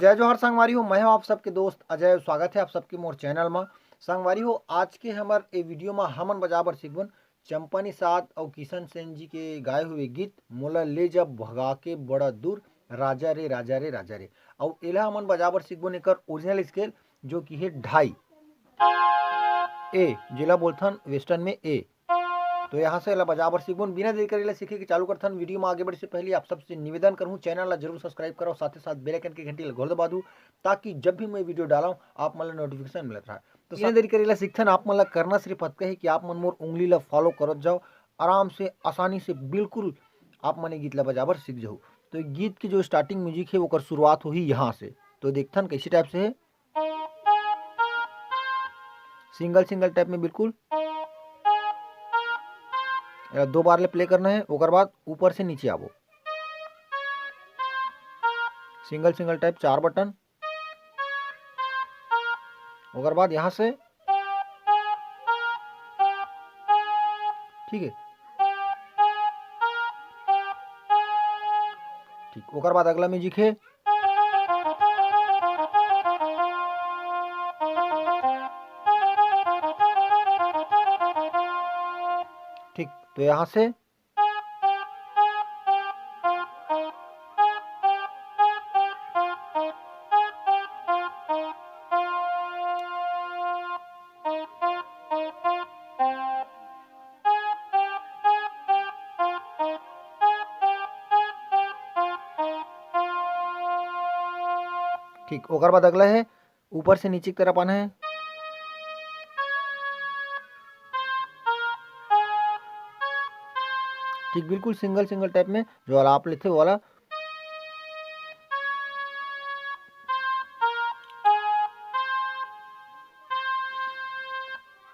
जय जोहर संगवारी हो, मैं हूं आप सबके दोस्त अजय। स्वागत है आप सबके मोर चैनल में। संगवारी हो, आज के हमार ए वीडियो में हमन बजाबर सीखबन चंपा निषाद और किशन सेन जी के गाए हुए गीत मोला ले जब भगा के बड़ा दूर, राजा रे राजा रे राजा रे। और एला हमन बजाबर सीखबन एकर ओरिजिनल स्केल जो कि है ढाई ए, जिला बोलथन वेस्टर्न में ए। तो यहाँ से बजाबर सीखबन। बिना देरी करे सीखे के चालू करथन। वीडियो में आगे बढ़े से पहले आप सबसे निवेदन करूँ, चैनल ला जरूर सब्सक्राइब करो, साथ ही साथ बेल आइकन की घंटी घोर दबा दूँ ताकि जब भी मैं वीडियो डालाऊं आप मन नोटिफिकेशन मिलता रहा। तो बिना देरी करे सीखथन। आप मन करना सिर्फ अतका है कि आप मन मोर उंगली ला फॉलो करत जाओ, आराम से आसानी से बिल्कुल आप मन गीत ला बजाबर सीख जाओ। तो गीत की जो स्टार्टिंग म्यूजिक है वो शुरुआत हो ही यहाँ से। तो देखथन कैसे टाइप से है, सिंगल सिंगल टाइप में बिल्कुल दो बार ले प्ले करना है। ओकर बाद ऊपर से नीचे आवो, सिंगल सिंगल टाइप 4 बटन। ओकर बाद यहाँ से ठीक है, ठीक। ओकर बाद अगला म्यूजिक है ठीक। तो यहाँ से ठीक। ओकर बाद अगला है ऊपर से नीचे की तरफ आना है। ठीक, बिल्कुल सिंगल सिंगल टाइप में जो वाला आप लेते वाला।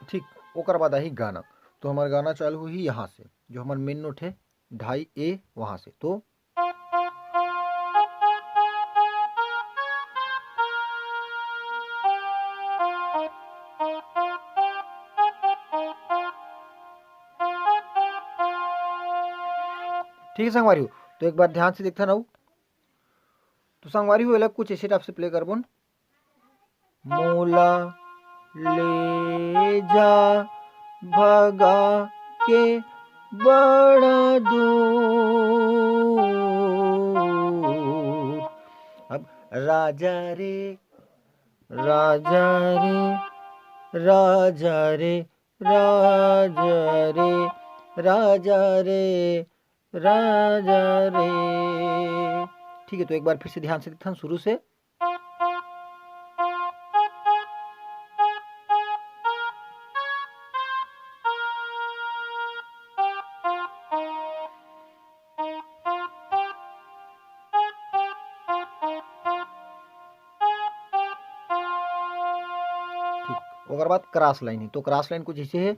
ठीक। ओकर बाद आई गाना। तो हमारा गाना चालू हुई यहाँ से, जो हमारा मेन नोट है ढाई ए, वहां से। तो ठीक है संगवारी हो। तो एक बार ध्यान से देखता रहूं। तो संगवारी हो कुछ ऐसे टाइप से प्ले करबन, मोला ले जा भगा के बड़ा दूर, अब राजा रे राजा रे राजा रे राजा रे राजा रे राजा रे। ठीक है। तो एक बार फिर से ध्यान से देखते हैं शुरू से। ठीक। ओकर बाद क्रॉस लाइन है। तो क्रॉस लाइन कुछ ऐसे है,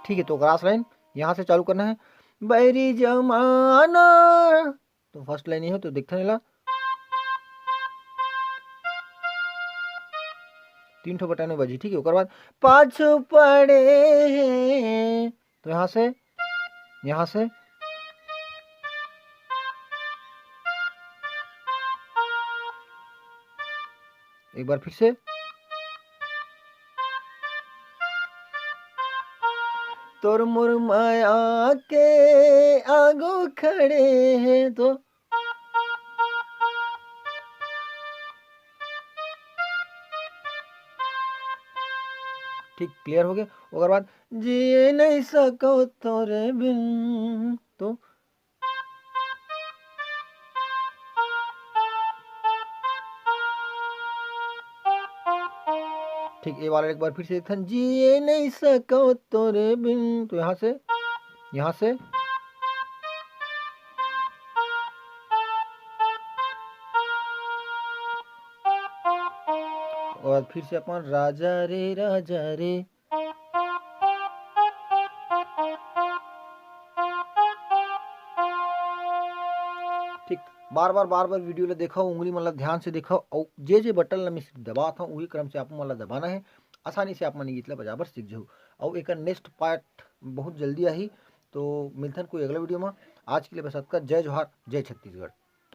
ठीक है। तो क्रॉस लाइन यहाँ से चालू करना है, बैरी जमाना। तो फर्स्ट लाइन ये है, तो देखते नहीं 3 ठो बटन में बजी। ठीक है। ओकर बाद पाछू पड़े हैं। तो यहाँ से एक बार फिर से, तोर मोर माया के आगो खड़े हैं। तो ठीक, क्लियर हो गया। ओकर बाद जी नहीं सको तोरे बिन। तो ठीक, ये वाला एक बार फिर से देखन, जी नहीं सको तोरे बिन। तो यहाँ से और फिर से अपन राजा रे राजा रे। बार बार वीडियो ला देखो, उंगली मन ला ध्यान से देखो और जे बटन ला मैं दबात हूँ वही क्रम से आप मन ला दबाना है। आसानी से आप मन गीत ला बजा बर सीख जाहू और एक नेक्स्ट पार्ट बहुत जल्दी आही। तो मिलथन कोई अगला वीडियो में। आज के लिए बस अतका। जय जोहार, जय छत्तीसगढ़।